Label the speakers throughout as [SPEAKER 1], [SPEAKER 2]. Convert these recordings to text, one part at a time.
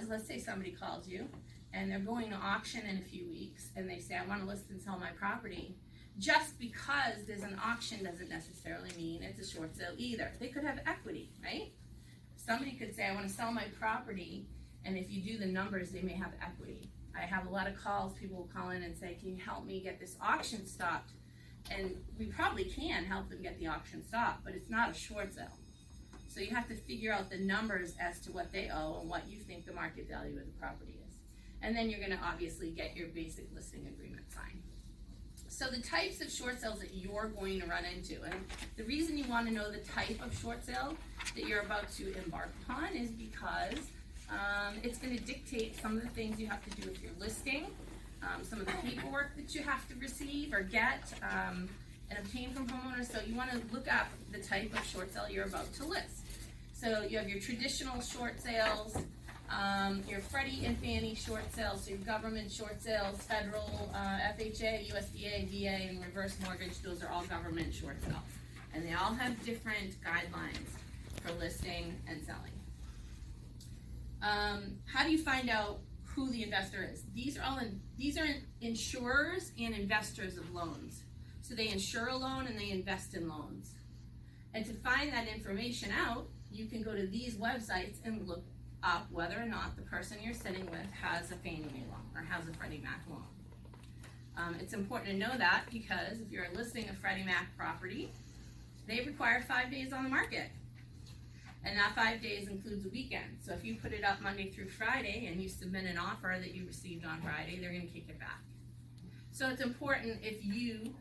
[SPEAKER 1] let's say somebody calls you and they're going to auction in a few weeks and they say, I want to list and sell my property. Just because there's an auction doesn't necessarily mean it's a short sale either. They could have equity, right? Somebody could say, I want to sell my property, and if you do the numbers, they may have equity. I have a lot of calls, people will call in and say, can you help me get this auction stopped? And we probably can help them get the auction stopped, but it's not a short sale. So you have to figure out the numbers as to what they owe and what you think the market value of the property is. And then you're gonna obviously get your basic listing agreement signed. So the types of short sales that you're going to run into, and the reason you want to know the type of short sale that you're about to embark upon is because it's going to dictate some of the things you have to do with your listing, some of the paperwork that you have to receive or get and obtain from homeowners. So you want to look up the type of short sale you're about to list. So you have your traditional short sales, your Freddie and Fannie short sales, so your government short sales, federal, FHA, USDA, VA, and reverse mortgage, those are all government short sales. And they all have different guidelines for listing and selling. How do you find out who the investor is? These are insurers and investors of loans. So they insure a loan and they invest in loans. And to find that information out, you can go to these websites and look up whether or not the person you're sitting with has a Fannie Mae loan or has a Freddie Mac loan. It's important to know that because if you're listing a Freddie Mac property, they require 5 days on the market. And that 5 days includes a weekend. So if you put it up Monday through Friday and you submit an offer that you received on Friday, they're going to kick it back. So it's important if you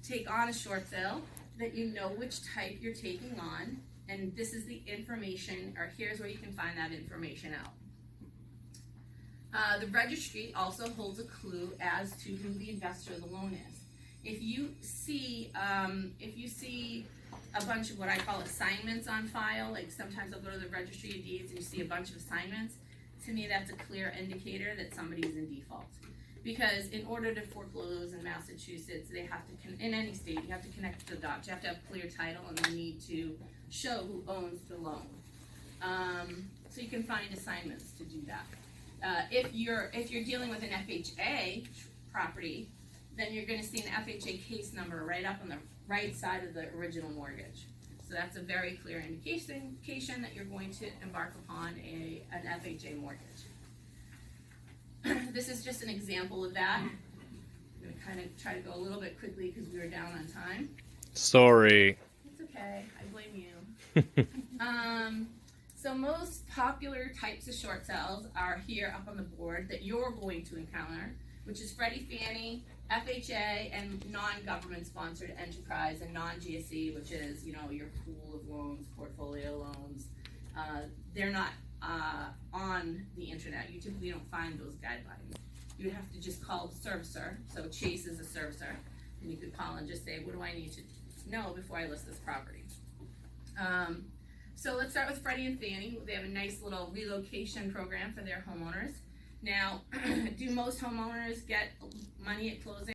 [SPEAKER 1] take on a short sale that you know which type you're taking on, and this is the information, or here's where you can find that information out. The registry also holds a clue as to who the investor of the loan is. If you see a bunch of what I call assignments on file, like sometimes I'll go to the registry of deeds and you see a bunch of assignments, to me that's a clear indicator that somebody's in default. Because in order to foreclose in Massachusetts, they have to, in any state, you have to connect to the docs. You have to have clear title and you need to show who owns the loan. So you can find assignments to do that. If you're dealing with an FHA property, then you're going to see an FHA case number right up on the right side of the original mortgage. So that's a very clear indication that you're going to embark upon an FHA mortgage. This is just an example of that. I'm going to kind of try to go a little bit quickly because we were down on time.
[SPEAKER 2] Sorry.
[SPEAKER 1] It's okay. I blame you. So most popular types of short sales are here up on the board that you're going to encounter, which is Freddie, Fannie, FHA, and non-government sponsored enterprise, and non-GSE, which is, you know, your pool of loans, portfolio loans. They're not on the internet. You typically don't find those guidelines. You would have to just call the servicer. So Chase is a servicer, and you could call and just say, what do I need to know before I list this property? So let's start with Freddie and Fannie. They have a nice little relocation program for their homeowners. Now, do most homeowners get money at closing?